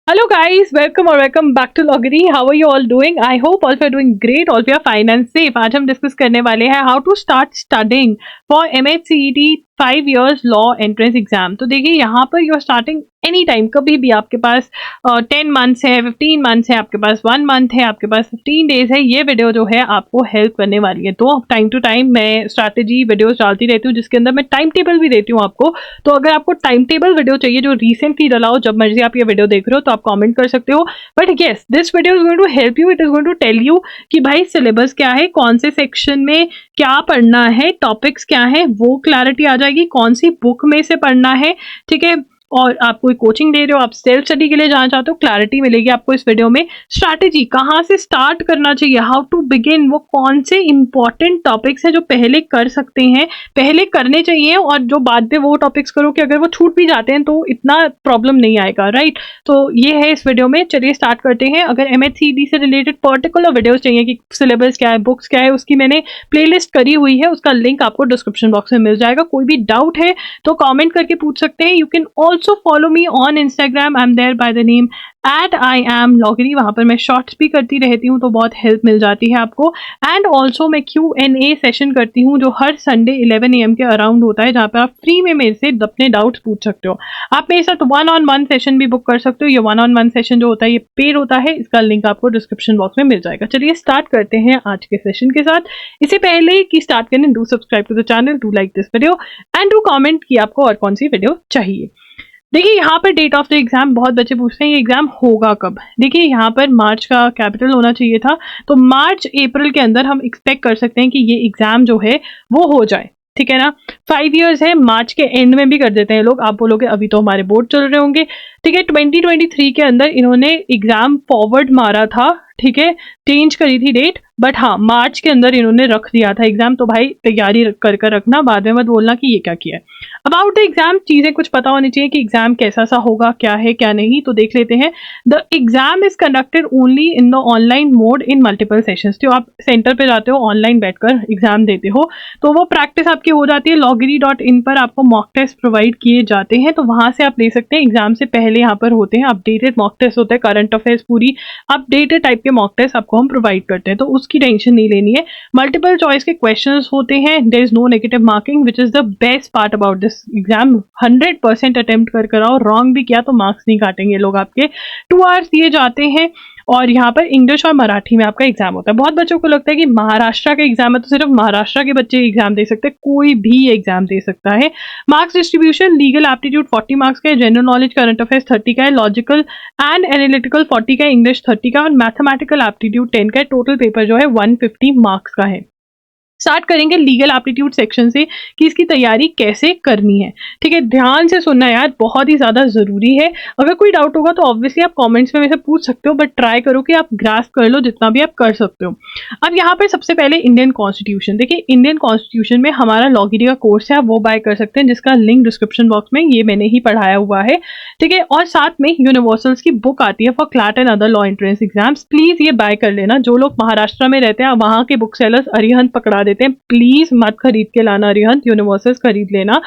Hello guys, welcome back to Loggery. How are you all doing? I hope all of you are doing great, all of you are fine and safe. आज हम discuss करने वाले हैं how to start studying for MHCET 5 years law entrance exam. तो देखिए यहाँ पर you are starting any time, कभी भी आपके पास 10 मंथ्स है, 15 मंथ्स है, आपके पास 1 मंथ है, आपके पास 15 डेज है। ये वीडियो जो है आपको हेल्प करने वाली है। तो टाइम टू टाइम मैं स्ट्रैटेजी वीडियोस डालती रहती हूँ जिसके अंदर मैं टाइम टेबल भी देती हूँ आपको। तो अगर आपको टाइम टेबल वीडियो चाहिए जो रिसेंटली डला हो, जब मर्जी आप ये वीडियो देख रहे हो तो आप कमेंट कर सकते हो। But yes, this video is going to help you, it is going to tell you कि भाई सिलेबस क्या है, कौन से सेक्शन में क्या पढ़ना है, टॉपिक्स क्या है, वो क्लैरिटी आ जाएगी, कौन सी बुक में से पढ़ना है, ठीक है। और आप कोई कोचिंग दे रहे हो, आप सेल्फ स्टडी के लिए जाना चाहते हो, क्लैरिटी मिलेगी आपको इस वीडियो में। स्ट्रैटेजी कहाँ से स्टार्ट करना चाहिए, हाउ टू बिगिन, वो कौन से इंपॉर्टेंट टॉपिक्स हैं जो पहले कर सकते हैं, पहले करने चाहिए, और जो बाद में वो टॉपिक्स करो कि अगर वो छूट भी जाते हैं तो इतना प्रॉब्लम नहीं आएगा, राइट। तो ये है इस वीडियो में, चलिए स्टार्ट करते हैं। अगर MHCET से रिलेटेड पर्टिकुलर वीडियोस चाहिए कि सिलेबस क्या है, बुक्स क्या है, उसकी मैंने प्लेलिस्ट करी हुई है, उसका लिंक आपको डिस्क्रिप्शन बॉक्स में मिल जाएगा। कोई भी डाउट है तो कमेंट करके पूछ सकते हैं। You can also follow me on Instagram, I am there by the name @IamLoggery। वहां पर मैं शॉर्ट्स भी करती रहती हूँ तो बहुत हेल्प मिल जाती है आपको। एंड ऑल्सो मैं Q&A सेशन करती हूँ जो हर संडे 11 AM के अराउंड होता है, जहाँ पे आप फ्री में मेरे से अपने डाउट्स पूछ सकते हो। आप मेरे साथ 1-on-1 सेशन भी बुक कर सकते हो। ये 1-on-1 सेशन जो होता है ये पेड होता है, इसका लिंक आपको डिस्क्रिप्शन बॉक्स में मिल जाएगा। चलिए स्टार्ट करते हैं आज के सेशन के साथ। इससे पहले कि स्टार्ट करें, do subscribe to the channel, do like this video and do comment कि आपको और कौन सी वीडियो चाहिए। देखिए यहाँ पर डेट ऑफ द एग्जाम, बहुत बच्चे पूछते हैं ये एग्जाम होगा कब। देखिए यहाँ पर मार्च का कैपिटल होना चाहिए था, तो मार्च अप्रैल के अंदर हम एक्सपेक्ट कर सकते हैं कि ये एग्जाम जो है वो हो जाए, ठीक है ना। 5 years है, मार्च के एंड में भी कर देते हैं लोग। आप बोलोगे अभी तो हमारे बोर्ड चल रहे होंगे, ठीक है। 2023 के अंदर इन्होंने एग्जाम फॉरवर्ड मारा था, ठीक है, चेंज करी थी डेट, बट हाँ मार्च के अंदर इन्होंने रख दिया था एग्जाम। तो भाई तैयारी कर कर रखना, बाद में मत बोलना कि ये क्या किया है। अबाउट द एग्जाम चीजें कुछ पता होनी चाहिए कि एग्जाम कैसा सा होगा, क्या है क्या नहीं, तो देख लेते हैं। The exam is conducted only in the online mode in multiple sessions. तो आप सेंटर पे जाते हो, ऑनलाइन बैठकर एग्जाम देते हो, तो वो प्रैक्टिस आपकी हो जाती है। loggery.in पर आपको मॉक टेस्ट प्रोवाइड किए जाते हैं, तो वहां से आप ले सकते हैं। एग्जाम से पहले यहाँ पर होते हैं अपडेटेड मॉक टेस्ट, होते हैं करंट अफेयर्स, पूरी अपडेटेड टाइप के मॉक टेस्ट आपको हम प्रोवाइड करते हैं, तो उसकी टेंशन नहीं लेनी है। मल्टीपल चॉइस के क्वेश्चंस होते हैं, there is no negative marking, which is the best part about this exam. 100% attempt कर कराओ, रॉन्ग भी किया तो मार्क्स नहीं काटेंगे लोग आपके। 2 hours दिए जाते हैं, और यहाँ पर इंग्लिश और मराठी में आपका एग्जाम होता है। बहुत बच्चों को लगता है कि महाराष्ट्र का एग्जाम है तो सिर्फ महाराष्ट्र के बच्चे एग्जाम दे सकते हैं, कोई भी एग्जाम दे सकता है। Marks distribution, legal aptitude 40 marks का है, जनरल नॉलेज करंट अफेयर्स 30 का है, लॉजिकल एंड एनालिटिकल 40 का है, इंग्लिश 30 का, और मैथमेटिकल एप्टीट्यूड 10 का है। टोटल पेपर जो है 150 मार्क्स का है। स्टार्ट करेंगे लीगल एप्टीट्यूड सेक्शन से कि इसकी तैयारी कैसे करनी है, ठीक है। ध्यान से सुनना यार, बहुत ही ज्यादा जरूरी है। अगर कोई डाउट होगा तो ऑब्वियसली आप कमेंट्स में मेरे से पूछ सकते हो, बट ट्राई करो कि आप ग्रास्प कर लो जितना भी आप कर सकते हो। अब यहाँ पर सबसे पहले इंडियन कॉन्स्टिट्यूशन। देखिए इंडियन कॉन्स्टिट्यूशन में हमारा लॉगेरी का कोर्स है, आप वो बाय कर सकते हैं, जिसका लिंक डिस्क्रिप्शन बॉक्स में, ये मैंने ही पढ़ाया हुआ है, ठीक है। और साथ में यूनिवर्सल्स की बुक आती है for CLAT and other law entrance exams, please ये बाय कर लेना। जो लोग महाराष्ट्र में रहते हैं, वहां के बुक सेलर्स अरिहंत पकड़ा देते हैं, प्लीज मत खरीद के लाना अरिहंत, यूनिवर्सल्स खरीद लेना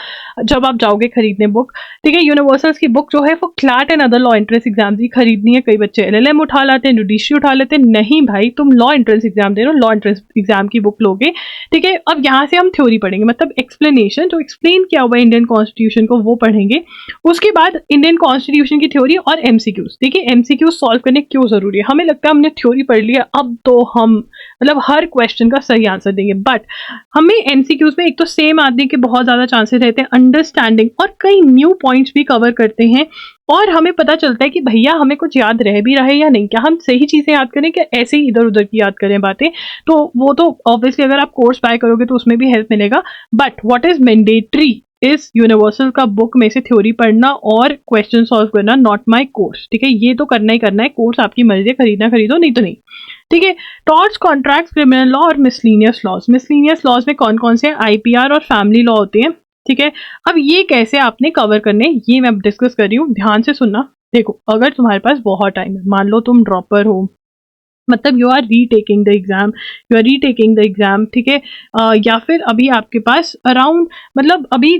जब आप जाओगे खरीदने बुक, ठीक है। यूनिवर्सल्स की बुक जो है वो CLAT and other law entrance exams ही खरीदनी है। कई बच्चे LLM उठा लाते हैं, जुडिशरी उठा लेते हैं, नहीं भाई तुम लॉ एंट्रेंस एग्जाम दे रहे हो, लॉ एंट्रेंस एग्जाम की बुक लोगे, ठीक है। अब यहाँ से हम थ्योरी पढ़ेंगे, मतलब एक्सप्लेनेशन, जो एक्सप्लेन किया हुआ है इंडियन कॉन्स्टिट्यूशन को वो पढ़ेंगे। उसके बाद इंडियन कॉन्स्टिट्यूशन की थ्योरी और MCQs। देखिए MCQs सॉल्व करने क्यों जरूरी है, हमें लगता है हमने थ्योरी पढ़ लिया अब तो हम मतलब हर क्वेश्चन का सही आंसर देंगे, बट हमें MCQs में एक तो सेम आदमी के बहुत ज्यादा चांसेस रहते हैं, अंडरस्टैंडिंग और कई न्यू पॉइंट्स भी कवर करते हैं, और हमें पता चलता है कि भैया हमें कुछ याद रह भी रहा है या नहीं, क्या हम सही चीजें याद करें कि ऐसे ही इधर उधर की याद करें बातें। तो वो तो ऑब्वियसली अगर आप कोर्स बाय करोगे तो उसमें भी हेल्प मिलेगा, बट व्हाट इज मैंडेटरी इस यूनिवर्सल का बुक में से थ्योरी पढ़ना और क्वेश्चन सॉल्व करना, नॉट माय कोर्स, ठीक है। ये तो करना ही करना है, कोर्स आपकी मर्जी है, खरीदना खरीदो, नहीं तो नहीं, ठीक है। टॉर्ट्स, कॉन्ट्रैक्ट्स, क्रिमिनल लॉ और मिसलीनियस लॉज। मिसलीनियस लॉज में कौन कौन से IPR और फैमिली लॉ होते हैं, ठीक है। अब ये कैसे आपने कवर करने, ये मैं डिस्कस कर रही हूँ, ध्यान से सुनना। देखो अगर तुम्हारे पास बहुत टाइम है, मान लो तुम ड्रॉपर हो, मतलब यू आर रीटेकिंग द एग्जाम, ठीक है, या फिर अभी आपके पास अराउंड मतलब अभी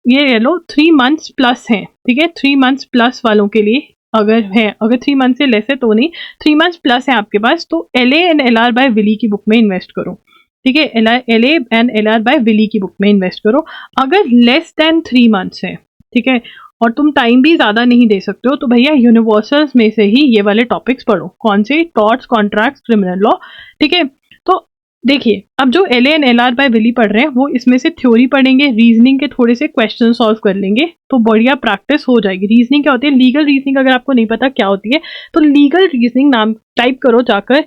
ये ले लो 3 months प्लस है, ठीक है। 3 months प्लस वालों के लिए अगर है, अगर 3 मंथ से लेस है तो नहीं, 3 मंथ्स प्लस है आपके पास तो LA and LR by Wiley की बुक में इन्वेस्ट करो। ठीक है, LA and LR by Wiley की बुक में इन्वेस्ट करो। अगर लेस देन 3 मंथ्स है, ठीक है, और तुम टाइम भी ज़्यादा नहीं दे सकते हो, तो भैया यूनिवर्सल्स में से ही ये वाले टॉपिक्स पढ़ो। कौन से? Torts, contracts, criminal law. ठीक है, तो देखिए, अब जो LA and LR by Wiley पढ़ रहे हैं वो इसमें से थ्योरी पढ़ेंगे, रीजनिंग के थोड़े से क्वेश्चन सॉल्व कर लेंगे तो बढ़िया प्रैक्टिस हो जाएगी। रीजनिंग क्या होती है? लीगल रीजनिंग अगर आपको नहीं पता क्या होती है तो लीगल रीजनिंग नाम टाइप करो जाकर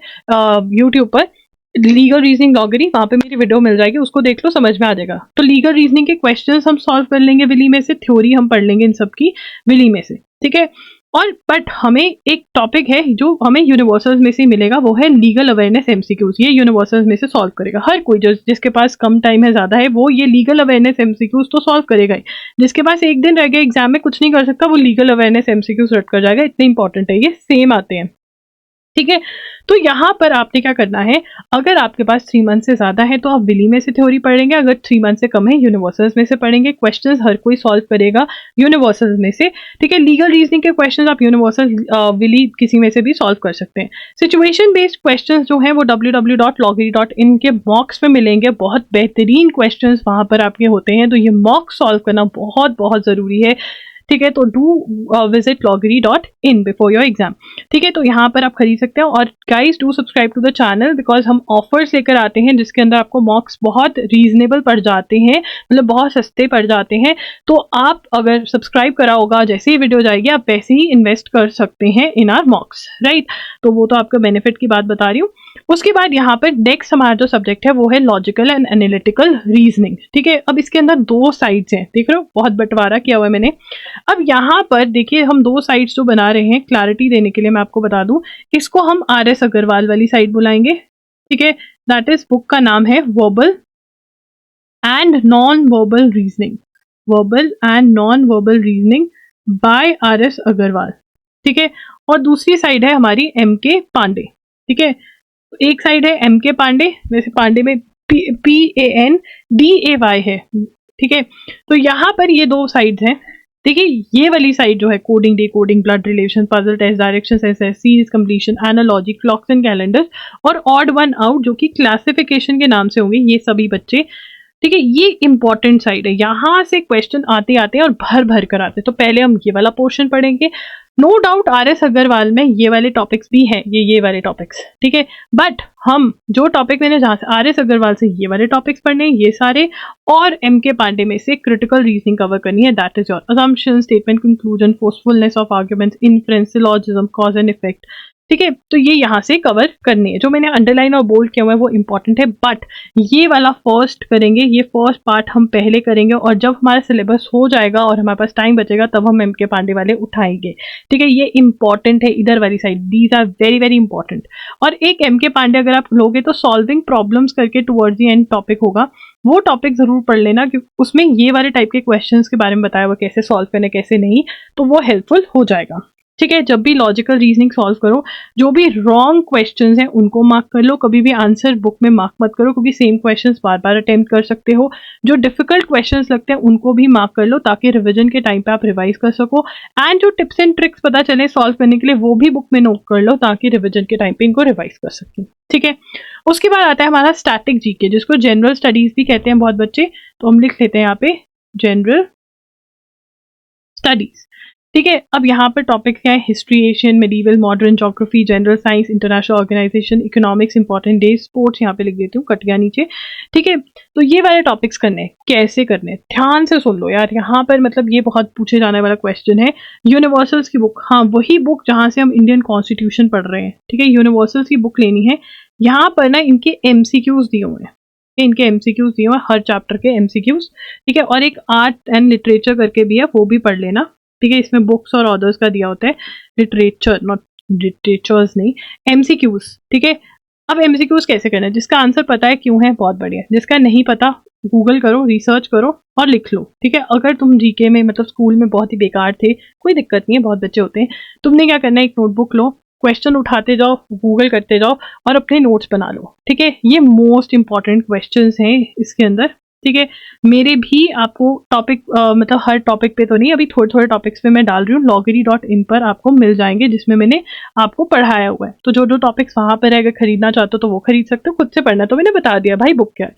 यूट्यूब पर, लीगल रीजनिंग लॉगरी, वहां पे मेरी वीडियो मिल जाएगी, उसको देख लो, समझ में आ जाएगा। तो लीगल रीजनिंग के क्वेश्चंस हम सॉल्व कर लेंगे विली में से, थ्योरी हम पढ़ लेंगे इन सब की विली में से। ठीक है, और बट हमें एक टॉपिक है जो हमें यूनिवर्सल्स में से मिलेगा, वो है लीगल अवेयरनेस MCQs। ये यूनिवर्सल्स में से सॉल्व करेगा हर कोई, जिसके पास कम टाइम है, ज्यादा है, वो ये लीगल अवेयरनेस MCQs तो सॉल्व करेगा ही। जिसके पास एक दिन रह गया एग्जाम में, कुछ नहीं कर सकता, वो लीगल अवेयरनेस MCQs रट कर जाएगा। इतने इंपॉर्टेंट है ये, सेम आते हैं। ठीक है, तो यहाँ पर आपने क्या करना है, अगर आपके पास 3 मंथ से ज्यादा है तो आप विली में से थ्योरी पढ़ेंगे, अगर 3 मंथ से कम है यूनिवर्सल्स में से पढ़ेंगे। क्वेश्चंस हर कोई सॉल्व करेगा यूनिवर्सल्स में से। ठीक है, लीगल रीजनिंग के क्वेश्चंस आप यूनिवर्सल विली किसी में से भी सॉल्व कर सकते हैं। सिचुएशन बेस्ड क्वेश्चंस जो है वो www.loggery.in के मॉक्स में मिलेंगे, बहुत बेहतरीन क्वेश्चंस वहां पर आपके होते हैं, तो ये मॉक सॉल्व करना बहुत बहुत जरूरी है। ठीक है, तो do visit loggery.in before your exam. ठीक है, तो यहाँ पर आप खरीद सकते हैं। और guys do subscribe to the channel, because हम ऑफर्स लेकर आते हैं जिसके अंदर आपको मॉक्स बहुत रीजनेबल पड़ जाते हैं, मतलब बहुत सस्ते पड़ जाते हैं। तो आप अगर सब्सक्राइब करा होगा, जैसे ही वीडियो जाएगी आप वैसे ही इन्वेस्ट कर सकते हैं इन आर मॉक्स, राइट। तो वो तो आपका बेनिफिट की बात बता रही हूँ। उसके बाद यहाँ पर नेक्स्ट हमारा जो सब्जेक्ट है वो है लॉजिकल एंड एनालिटिकल रीजनिंग। ठीक है, अब इसके अंदर 2 साइड्स हैं, देख रहे हो, बहुत बंटवारा किया हुआ है मैंने। अब यहाँ पर देखिए, हम 2 साइड्स जो बना रहे हैं, क्लैरिटी देने के लिए मैं आपको बता दूं, इसको हम RS अग्रवाल वाली साइड बुलाएंगे। ठीक है, दैट इज, बुक का नाम है verbal and non verbal reasoning, verbal and non verbal reasoning by RS Agarwal. ठीक है, और दूसरी साइड है हमारी MK पांडे। ठीक है, एक साइड है MK पांडे, वैसे पांडे में PANDAY है। ठीक है, तो यहाँ पर ये 2 साइड्स हैं। देखिए, ये वाली साइड जो है coding, decoding, blood relation, puzzle test, direction sense, series completion, analogy, clocks and calendars और ऑड वन आउट, जो कि क्लासिफिकेशन के नाम से होंगे ये सभी बच्चे। ठीक है, ये इंपॉर्टेंट साइड है, यहाँ से क्वेश्चन आते आते हैं और भर भर कर आते हैं। तो पहले हम ये वाला पोर्शन पढ़ेंगे। नो डाउट RS अग्रवाल में ये वाले टॉपिक्स भी हैं, ये वाले टॉपिक्स। ठीक है, बट हम जो टॉपिक मैंने जहाँ से RS अग्रवाल से ये वाले टॉपिक्स पढ़ने हैं, ये सारे, और MK पांडे में से क्रिटिकल रीजनिंग कवर करनी है, that is your assumption, statement, conclusion, forcefulness of arguments, inference, syllogism, cause and effect. ठीक है, तो ये यहाँ से कवर करनी है। जो मैंने अंडरलाइन और बोल्ड किया हुआ है वो इंपॉर्टेंट है, बट ये वाला फर्स्ट करेंगे, ये फर्स्ट पार्ट हम पहले करेंगे, और जब हमारा सिलेबस हो जाएगा और हमारे पास टाइम बचेगा तब हम MK पांडे वाले उठाएंगे। ठीक है, ये इंपॉर्टेंट है, इधर वाली side, these are very very important. और एक MK पांडे अगर आप लोगे तो सॉल्विंग प्रॉब्लम्स करके टुवर्ड्स द एंड टॉपिक होगा, वो टॉपिक जरूर पढ़ लेना, क्योंकि उसमें ये वाले टाइप के क्वेश्चंस के बारे में बताया हुआ, कैसे सॉल्व करने कैसे नहीं, तो वो हेल्पफुल हो जाएगा। ठीक है, जब भी लॉजिकल रीजनिंग सॉल्व करो, जो भी रॉन्ग क्वेश्चंस हैं उनको मार्क कर लो, कभी भी आंसर बुक में मार्क मत करो, क्योंकि सेम क्वेश्चंस बार बार अटेम्प्ट कर सकते हो। जो डिफिकल्ट क्वेश्चंस लगते हैं उनको भी मार्क कर लो, ताकि रिवीजन के टाइम पे आप रिवाइज कर सको। एंड जो टिप्स एंड ट्रिक्स पता चले सॉल्व करने के लिए, वो भी बुक में नोट कर लो, ताकि रिवीजन के टाइम पे इनको रिवाइज कर सकें। ठीक है, उसके बाद आता है हमारा स्टैटिक जीके, जिसको जनरल स्टडीज भी कहते हैं बहुत बच्चे, तो हम लिख लेते हैं यहाँ पे जनरल स्टडीज। ठीक है, अब यहाँ पर टॉपिक क्या है, history, Asian, medieval, modern, geography, general science, international organisation, economics, important days, sports, यहाँ पे लिख देती हूँ, कट गया नीचे। ठीक है, तो ये वाले टॉपिक्स करने हैं, कैसे करने हैं ध्यान से सुन लो यार, यहाँ पर मतलब ये बहुत पूछे जाने वाला क्वेश्चन है। यूनिवर्सल्स की बुक, हाँ वही बुक जहाँ से हम इंडियन कॉन्स्टिट्यूशन पढ़ रहे हैं। ठीक है, यूनिवर्सल्स की बुक लेनी है। यहाँ पर ना इनके MCQs दिए हुए हैं, इनके MCQs दिए हुए हैं, हर चैप्टर के MCQs। ठीक है, और एक आर्ट एंड लिटरेचर करके भी है, वो भी पढ़ लेना। ठीक है, इसमें बुक्स और ऑथर्स का दिया होता है, लिटरेचर, नॉट लिटरेचर्स नहीं, MCQs। ठीक है, अब MCQs कैसे करना है, जिसका आंसर पता है क्यों है बहुत बढ़िया, जिसका नहीं पता गूगल करो, रिसर्च करो और लिख लो। ठीक है, अगर तुम जीके में मतलब स्कूल में बहुत ही बेकार थे, कोई दिक्कत नहीं है, बहुत बच्चे होते हैं, तुमने क्या करना है, एक नोटबुक लो, क्वेश्चन उठाते जाओ, गूगल करते जाओ और अपने नोट्स बना लो। ठीक है, ये मोस्ट इंपॉर्टेंट क्वेश्चंस हैं इसके अंदर, ठीक है, मेरे भी आपको टॉपिक मतलब हर टॉपिक पे तो नहीं, अभी थोड़े थोड़े टॉपिक्स पे मैं डाल रही हूँ, loggery.in पर आपको मिल जाएंगे जिसमें मैंने आपको पढ़ाया हुआ है। तो जो जो टॉपिक्स वहां पर है, अगर खरीदना चाहते हो तो वो खरीद सकते हो, खुद से पढ़ना तो मैंने बता दिया भाई बुक क्या है।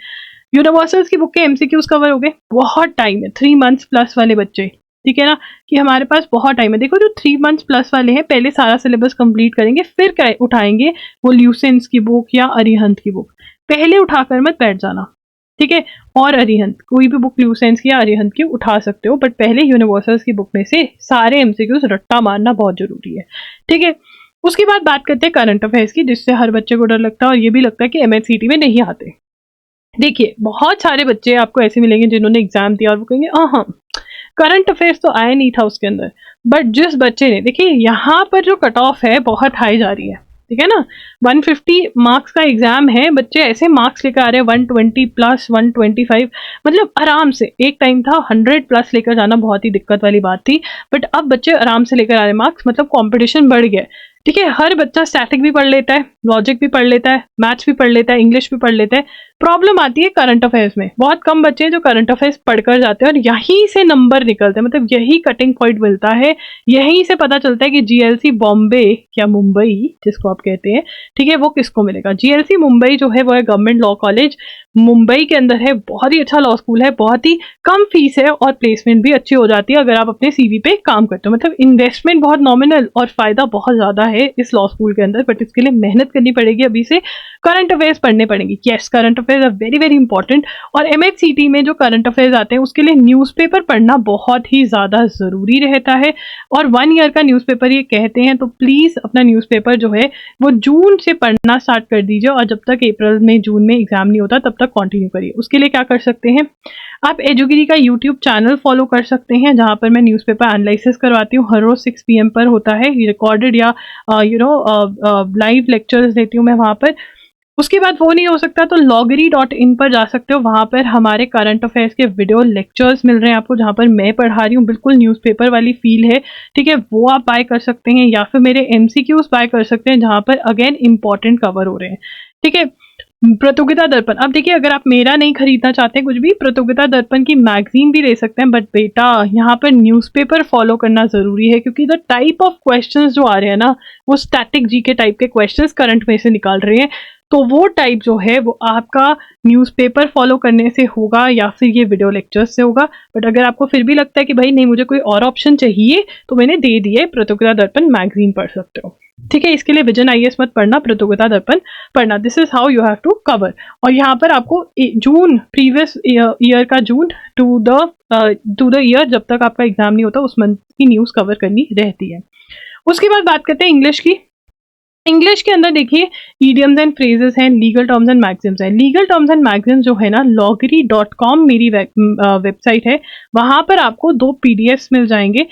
यूनिवर्सल्स की बुक के एमसीक्यूज कवर हो गए, बहुत टाइम है, 3 मंथ्स प्लस वाले बच्चे, ठीक है ना, कि हमारे पास बहुत टाइम है। देखो जो 3 मंथ्स प्लस वाले हैं, पहले सारा सिलेबस कंप्लीट करेंगे, फिर क्या उठाएंगे वो ल्यूसेंस की बुक या अरिहंत की बुक, पहले उठाकर मत बैठ जाना, ठीक है। और अरिहंत, कोई भी बुक ल्यूसेंस की या अरिहंत की उठा सकते हो, बट पहले यूनिवर्सल्स की बुक में से सारे एमसीक्यूज रट्टा मारना बहुत जरूरी है, ठीक है। उसके बाद बात करते हैं करंट अफेयर्स की, जिससे हर बच्चे को डर लगता है और ये भी लगता है कि एमएचसीटी में नहीं आते। देखिए बहुत सारे बच्चे आपको ऐसे मिलेंगे जिन्होंने एग्जाम दिया और वो कहेंगे हाँ करंट अफेयर्स तो आया नहीं था उसके अंदर, बट जिस बच्चे ने, देखिए यहाँ पर जो कट ऑफ है बहुत हाई जा रही है, ठीक है ना, 150 मार्क्स का एग्जाम है, बच्चे ऐसे मार्क्स लेकर आ रहे हैं 120 प्लस 125, मतलब आराम से। एक टाइम था 100 प्लस लेकर जाना बहुत ही दिक्कत वाली बात थी, बट अब बच्चे आराम से लेकर आ रहे हैं मार्क्स, मतलब कंपटीशन बढ़ गया, ठीक है। हर बच्चा स्टैटिक भी पढ़ लेता है, लॉजिक भी पढ़ लेता है, मैथ्स भी पढ़ लेता है, इंग्लिश भी पढ़ लेता है। प्रॉब्लम आती है करंट अफेयर्स में, बहुत कम बच्चे हैं जो करंट अफेयर्स पढ़कर जाते हैं और यहीं से नंबर निकलते हैं, मतलब यही कटिंग पॉइंट मिलता है, यहीं से पता चलता है कि जीएलसी बॉम्बे या मुंबई जिसको आप कहते हैं, ठीक है, वो किसको मिलेगा। जीएलसी मुंबई जो है वो है गवर्नमेंट लॉ कॉलेज, मुंबई के अंदर है, बहुत ही अच्छा लॉ स्कूल है, बहुत ही कम फीस है और प्लेसमेंट भी अच्छी हो जाती है अगर आप अपने सीवी पे काम करते हो, मतलब इन्वेस्टमेंट बहुत नॉमिनल और फायदा बहुत ज्यादा है इस लॉ स्कूल के अंदर, बट इसके लिए मेहनत करनी पड़ेगी, अभी से करंट अफेयर्स पढ़ने पड़ेंगे। Yes, current affairs are very very important, और एमएचसीटी में जो करंट अफेयर्स आते हैं उसके लिए न्यूज़पेपर पढ़ना बहुत ही ज्यादा जरूरी रहता है, और 1 ईयर का न्यूज़पेपर ये कहते हैं, तो प्लीज अपना न्यूज़पेपर जो है वो जून से पढ़ना स्टार्ट कर दीजिए, और जब तक अप्रैल में जून में एग्जाम नहीं होता तब तक कंटिन्यू करिए। उसके लिए क्या कर सकते हैं, आप एजुगिरी का यूट्यूब चैनल फॉलो कर सकते हैं, जहां पर मैं न्यूज़पेपर एनालिसिस करवाती हूँ, हर रोज 6 PM पर होता है, रिकॉर्डेड या लाइव लेक्चर्स देती हूँ मैं वहां पर। उसके बाद वो नहीं हो सकता तो loggery.in पर जा सकते हो, वहां पर हमारे करंट अफेयर्स के वीडियो लेक्चर्स मिल रहे हैं आपको, जहां पर मैं पढ़ा रही हूँ, बिल्कुल न्यूज़पेपर वाली फील है, ठीक है, वो आप बाय कर सकते हैं, या फिर मेरे एमसीक्यूज बाय कर सकते हैं जहां पर अगेन इंपॉर्टेंट कवर हो रहे हैं, ठीक है। प्रतियोगिता दर्पण, अब देखिए अगर आप मेरा नहीं खरीदना चाहते कुछ भी, प्रतियोगिता दर्पण की मैगजीन भी ले सकते हैं, बट बेटा यहाँ पर न्यूज़पेपर फॉलो करना जरूरी है, क्योंकि द टाइप ऑफ क्वेश्चंस जो आ रहे हैं ना, वो स्टैटिक जी के टाइप के क्वेश्चंस करंट में से निकाल रहे हैं, तो वो टाइप जो है वो आपका न्यूज़पेपर फॉलो करने से होगा या फिर ये वीडियो लेक्चर्स से होगा। बट अगर आपको फिर भी लगता है कि भाई नहीं मुझे कोई और ऑप्शन चाहिए, तो मैंने दे दिए, प्रतियोगिता दर्पण मैगजीन पढ़ सकते हो, ठीक है। इसके लिए विजन आईएएस मत पढ़ना, प्रतियोगिता दर्पण पढ़ना, this is how you have to cover. और यहाँ पर आपको जून, प्रीवियस ईयर का जून टू द ईयर जब तक आपका एग्जाम नहीं होता उस मंथ की न्यूज़ कवर करनी रहती है। उसके बाद बात करते हैं इंग्लिश की। इंग्लिश के अंदर देखिए ईडियम्स एंड फ्रेजेस हैं, लीगल टर्म्स एंड मैक्सिम्स हैं। लीगल टर्म्स एंड मैक्सिम्स जो है ना, loggery.com मेरी वेबसाइट है, वहां पर आपको 2 PDFs मिल जाएंगे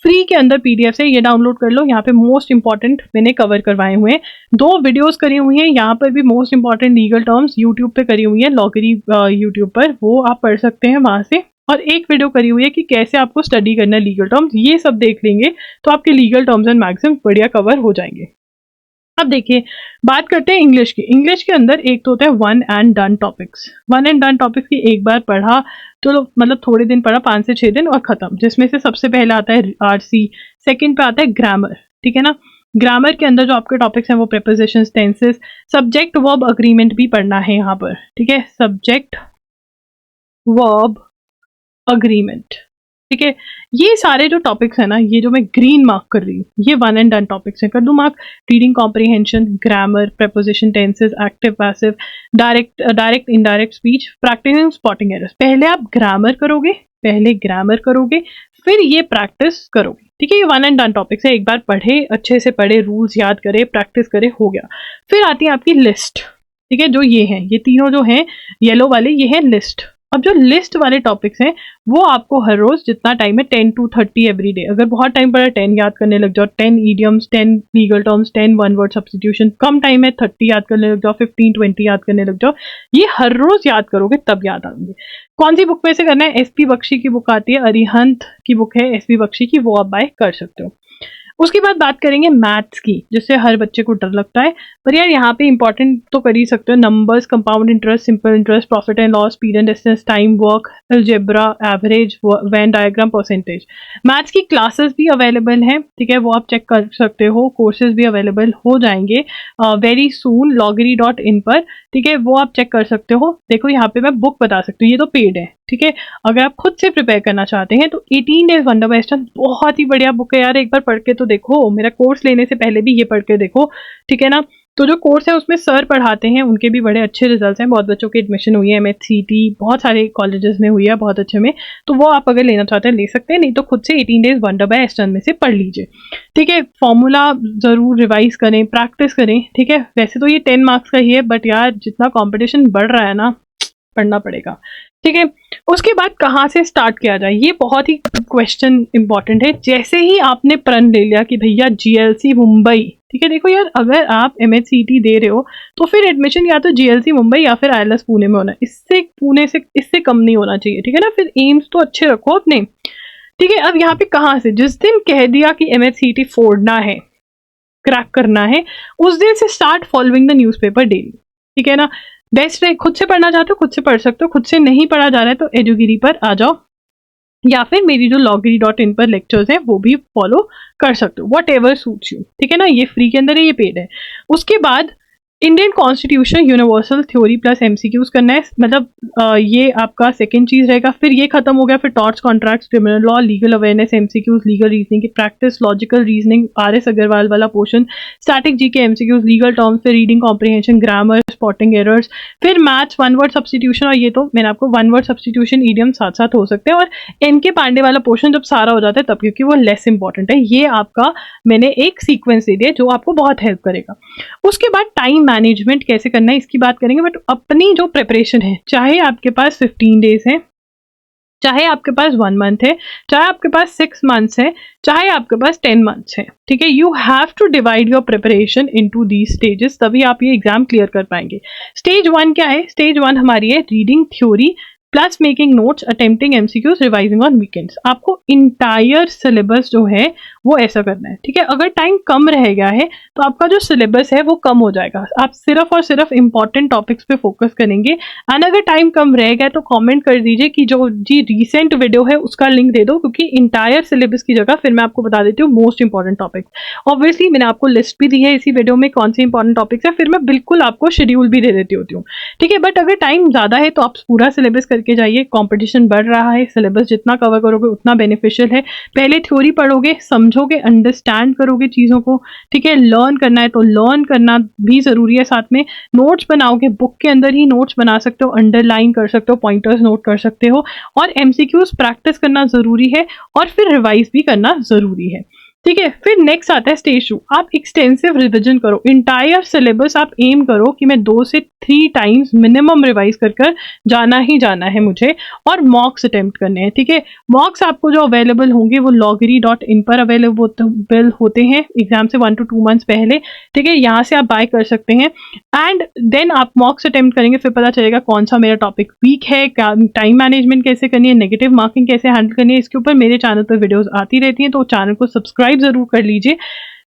फ्री के अंदर। PDF है, ये डाउनलोड कर लो, यहाँ पे मोस्ट इंपॉर्टेंट मैंने कवर करवाए हुए हैं, 2 वीडियोस करी हुई हैं, यहाँ पर भी most important legal terms YouTube पे करी हुई है, loggery यूट्यूब पर, वो आप पढ़ सकते हैं वहां से। और एक वीडियो करी हुई है कि कैसे आपको स्टडी करना है लीगल टर्म्स, ये सब देख लेंगे तो आपके लीगल टर्म्स एंड मैक्सिम्स बढ़िया कवर हो जाएंगे। अब देखिए बात करते हैं इंग्लिश की। इंग्लिश के अंदर एक तो होता है one and done topics. One and done topics की एक बार पढ़ा तो मतलब थोड़े दिन पढ़ा, 5 से 6 दिन और खत्म, जिसमें से सबसे पहले आता है आरसी, सेकंड पे आता है ग्रामर, ठीक है ना। ग्रामर के अंदर जो आपके टॉपिक्स हैं वो prepositions, tenses, subject verb agreement भी पढ़ना है यहाँ पर, ठीक है, सब्जेक्ट वर्ब अग्रीमेंट, ठीक है। ये सारे जो टॉपिक्स है ना, ये जो मैं ग्रीन मार्क कर रही हूँ, ये वन एंड डन टॉपिक्स हैं। कर दूं mark, reading comprehension, grammar, preposition, tenses, active passive, direct indirect speech, practising spotting errors. पहले आप ग्रामर करोगे, फिर ये प्रैक्टिस करोगे, ठीक है। ये वन एंड डन टॉपिक्स है, एक बार पढ़े, अच्छे से पढ़े, रूल्स याद करे, प्रैक्टिस करे, हो गया। फिर आती है आपकी लिस्ट, ठीक है, जो ये हैं, ये तीनों जो हैं येलो वाले, ये है लिस्ट। अब जो लिस्ट वाले टॉपिक्स हैं वो आपको हर रोज जितना टाइम है 10 to 30 एवरी डे, अगर बहुत टाइम पड़ा 10 याद करने लग जाओ, 10 idioms, 10 legal terms, 10 one word substitution, कम टाइम है 30 याद करने लग जाओ, 15-20 याद करने लग जाओ, ये हर रोज याद करोगे तब याद आएंगे। कौन सी बुक में से करना है, एसपी बख्शी की बुक आती है, अरिहंत की बुक है एसपी बख्शी की, वो आप बाय कर सकते हो। उसके बाद बात करेंगे मैथ्स की, जिससे हर बच्चे को डर लगता है, पर यार यहाँ पे इंपॉर्टेंट तो कर ही सकते हो। Numbers, compound interest, simple interest, profit and loss, speed and distance, time, work, algebra, average, Venn diagram, percentage. Maths की क्लासेस भी अवेलेबल हैं, ठीक है, वो आप चेक कर सकते हो। कोर्सेज भी अवेलेबल हो जाएंगे वेरी सून loggery.in पर, ठीक है, वो आप चेक कर सकते हो। देखो यहाँ पे मैं बुक बता सकती हूँ, ये तो पेड है, ठीक है। अगर आप खुद से प्रिपेयर करना चाहते हैं तो 18 डेज वंडर बाय एस्टर्न बहुत ही बढ़िया बुक है यार, एक बार पढ़ के तो देखो। मेरा कोर्स लेने से पहले भी ये पढ़ के देखो, ठीक है ना। तो जो कोर्स है उसमें सर पढ़ाते हैं, उनके भी बड़े अच्छे रिजल्ट्स हैं, बहुत बच्चों की एडमिशन हुई है, MHCT बहुत सारे कॉलेजेस में हुई है, बहुत अच्छे में। तो वो आप अगर लेना चाहते हैं ले सकते हैं, नहीं तो खुद से 18 डेज वंडर बाय एस्टर्न में से पढ़ लीजिए, ठीक है। फॉर्मूला जरूर रिवाइज करें, प्रैक्टिस करें, ठीक है। वैसे तो ये 10 मार्क्स का ही है, बट यार जितना कॉम्पिटिशन बढ़ रहा है ना, पढ़ना पड़ेगा, ठीक है। उसके बाद कहाँ से स्टार्ट किया जाए, ये बहुत ही क्वेश्चन इंपॉर्टेंट है। जैसे ही आपने प्रण ले लिया कि भैया GLC मुंबई, ठीक है, देखो यार अगर आप MHCT दे रहे हो तो फिर एडमिशन या तो GLC मुंबई या फिर ILS पुणे में होना है, इससे कम नहीं होना चाहिए, ठीक है ना। फिर एम्स तो अच्छे रखो अपने, ठीक है। अब यहाँ पे कहाँ से, जिस दिन कह दिया कि MHCT फोड़ना है, क्रैक करना है, उस दिन से start following the newspaper daily, ठीक है ना। बेस्ट है, खुद से पढ़ना चाहते हो खुद से पढ़ सकते हो, खुद से नहीं पढ़ा जा रहा है तो एडुगिरी पर आ जाओ, या फिर मेरी जो loggery.in पर लेक्चर्स हैं वो भी फॉलो कर सकते हो, वॉट एवर सूट्स यू, ठीक है ना। ये फ्री के अंदर है, ये पेड है। उसके बाद Indian constitution universal theory plus MCQs करना है, मतलब ये आपका सेकंड चीज रहेगा। फिर ये खत्म हो गया, फिर torts, contracts, criminal law, legal awareness, MCQs, legal reasoning की practice, logical reasoning, RS Agarwal वाला portion, static GK, MCQs, legal terms, फिर reading comprehension, grammar, spotting errors, फिर मैथ्स, वन वर्ड सब्स्टिट्यूशन। और ये तो मैंने आपको वन वर्ड सब्स्टिट्यूशन ईडियम साथ साथ हो सकते हैं। और MK पांडे वाला पोर्शन जब सारा हो जाता है तब, क्योंकि वो लेस इंपॉर्टेंट है। ये आपका मैंने एक सीक्वेंस दे दिया जो आपको बहुत हेल्प करेगा। उसके बाद टाइम मैनेजमेंट कैसे करना है इसकी बात करेंगे, बट अपनी जो प्रिपरेशन है, चाहे आपके पास 15 डेज है, चाहे आपके पास 1 मंथ है, चाहे आपके पास 6 मंथ्स है, चाहे आपके पास 10 मंथ्स है, ठीक है, you have to divide your preparation into these stages, तभी आप ये एग्जाम क्लियर कर पाएंगे। स्टेज 1 क्या है? स्टेज 1 हमारी है reading theory plus making notes, attempting MCQs, revising on weekends. आपको इंटायर सिलेबस जो है वो ऐसा करना है, ठीक है। अगर टाइम कम रह गया है तो आपका जो सिलेबस है वो कम हो जाएगा, आप सिर्फ और सिर्फ इंपॉर्टेंट टॉपिक्स पे फोकस करेंगे। एंड अगर टाइम कम रह गया तो कमेंट कर दीजिए कि जो जी रिसेंट वीडियो है उसका लिंक दे दो, क्योंकि इंटायर सिलेबस की जगह फिर मैं आपको बता देती हूँ मोस्ट इंपॉर्टेंट टॉपिक्स। ऑब्वियसली मैंने आपको लिस्ट भी दी है इसी वीडियो में कौन से इंपॉर्टेंट टॉपिक्स है, फिर मैं बिल्कुल आपको शेड्यूल भी दे देती होती हूँ, ठीक है। बट अगर टाइम ज्यादा है तो आप पूरा सिलेबस करके जाइए, कॉम्पिटिशन बढ़ रहा है, सिलेबस जितना कवर करोगे उतना बेनिफिशियल है। पहले थ्योरी पढ़ोगे, समझोगे, अंडरस्टैंड करोगे चीजों को, ठीक है। लर्न करना है तो लर्न करना भी जरूरी है, साथ में नोट्स बनाओगे, बुक के अंदर ही नोट्स बना सकते हो, अंडरलाइन कर सकते हो, पॉइंटर्स नोट कर सकते हो, और MCQs प्रैक्टिस करना जरूरी है, और फिर रिवाइज भी करना जरूरी है, ठीक है। फिर नेक्स्ट आता है स्टेज 2, आप एक्सटेंसिव रिविजन करो, इंटायर सिलेबस आप एम करो कि मैं 2 से 3 टाइम्स मिनिमम रिवाइज कर जाना ही जाना है मुझे, और मॉक्स अटेम्प्ट करने हैं, ठीक है। मॉक्स आपको जो अवेलेबल होंगे वो loggery.in पर अवेलेबल होते हैं एग्जाम से 1 to 2 मंथ्स पहले, ठीक है, यहाँ से आप बाय कर सकते हैं। एंड देन आप मॉक्स अटेम्प्ट करेंगे, फिर पता चलेगा कौन सा मेरा टॉपिक वीक है, टाइम मैनेजमेंट कैसे करनी है, नेगेटिव मार्किंग कैसे हैंडल करनी है, इसके ऊपर मेरे चैनल पर वीडियोस आती रहती हैं, तो चैनल को सब्सक्राइब जरूर कर लीजिए।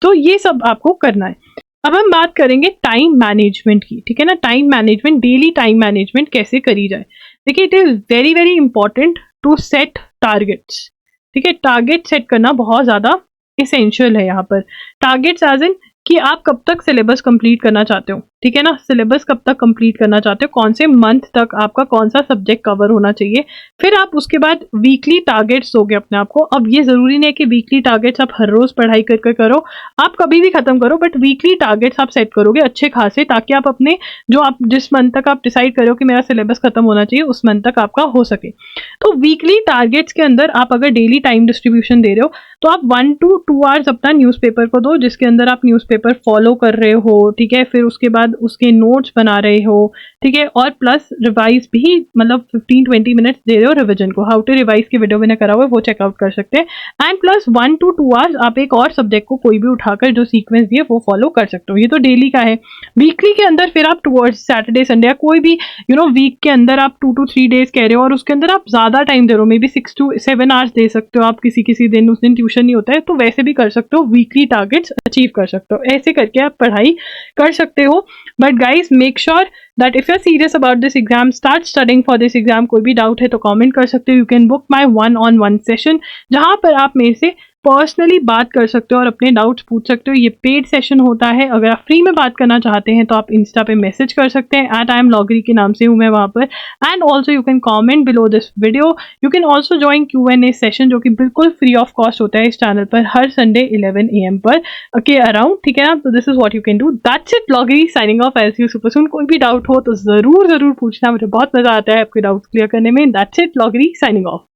तो ये सब आपको करना है। अब हम बात करेंगे टाइम मैनेजमेंट की, ठीक है ना। Time management, daily time management कैसे करी जाए। देखिए, it is very very important to set targets, ठीक है। टारगेट सेट करना बहुत ज्यादा इसेंशियल है यहाँ पर। टारगेट्स एज इन कि आप कब तक सिलेबस कंप्लीट करना चाहते हो, ठीक है ना। सिलेबस कब तक कंप्लीट करना चाहते हो, कौन से मंथ तक आपका कौन सा सब्जेक्ट कवर होना चाहिए। फिर आप उसके बाद वीकली टारगेट्स दोगे अपने आप को। अब ये जरूरी नहीं है कि वीकली टारगेट्स आप हर रोज पढ़ाई कर करो, आप कभी भी खत्म करो, बट वीकली टारगेट्स आप सेट करोगे अच्छे खासे, ताकि आप अपने जो आप जिस मंथ तक आप डिसाइड करो कि मेरा सिलेबस खत्म होना चाहिए उस मंथ तक आपका हो सके। तो वीकली टारगेट्स के अंदर आप अगर डेली टाइम डिस्ट्रीब्यूशन दे रहे हो तो आप 1 to 2 आवर्स अपना न्यूज़पेपर को दो, जिसके अंदर आप न्यूज़पेपर फॉलो कर रहे हो, ठीक है। फिर उसके बाद उसके नोट्स बना रहे हो, ठीक है, और प्लस रिवाइज भी, मतलब 15-20 मिनट्स दे रहे हो रिविजन को। हाउ टू रिवाइज की वीडियो मैंने करा हुआ है, वो चेकआउट कर सकते हैं। एंड प्लस 1 to 2 आवर्स आप एक और सब्जेक्ट को कोई भी उठाकर जो सीक्वेंस दिए वो फॉलो कर सकते हो। ये तो डेली का है। वीकली के अंदर फिर आप टुवर्ड्स सैटरडे संडे या कोई भी वीक के अंदर आप 2 to 3 डेज कह रहे हो और उसके अंदर आप ज़्यादा टाइम दे रहे हो, मे बी 6 to 7 आवर्स दे सकते हो आप। किसी दिन उस दिन ट्यूशन नहीं होता है तो वैसे भी कर सकते हो, वीकली टारगेट्स अचीव कर सकते हो। ऐसे करके आप पढ़ाई कर सकते हो। But guys make sure that if you're serious about this exam, start studying for this exam। कोई भी डाउट है तो कमेंट कर सकते हो। You can book my 1-on-1 session, जहाँ पर आप मेरे से पर्सनली बात कर सकते हो और अपने डाउट्स पूछ सकते हो। ये पेड सेशन होता है। अगर आप फ्री में बात करना चाहते हैं तो आप इंस्टा पे मैसेज कर सकते हैं, @IamLoggery के नाम से हूँ मैं वहाँ पर। And also you can comment below this video. You can also join Q&A session, जो कि बिल्कुल फ्री ऑफ कॉस्ट होता है इस चैनल पर हर संडे 11 AM पर के अराउंड, ठीक है ना। तो this is what you can do. That's it, लॉगरी signing off as you super soon. कोई भी डाउट हो तो जरूर पूछना, मुझे बहुत मजा आता है आपके डाउट्स क्लियर करने में। दैट्स इट, लॉगरी साइनिंग ऑफ।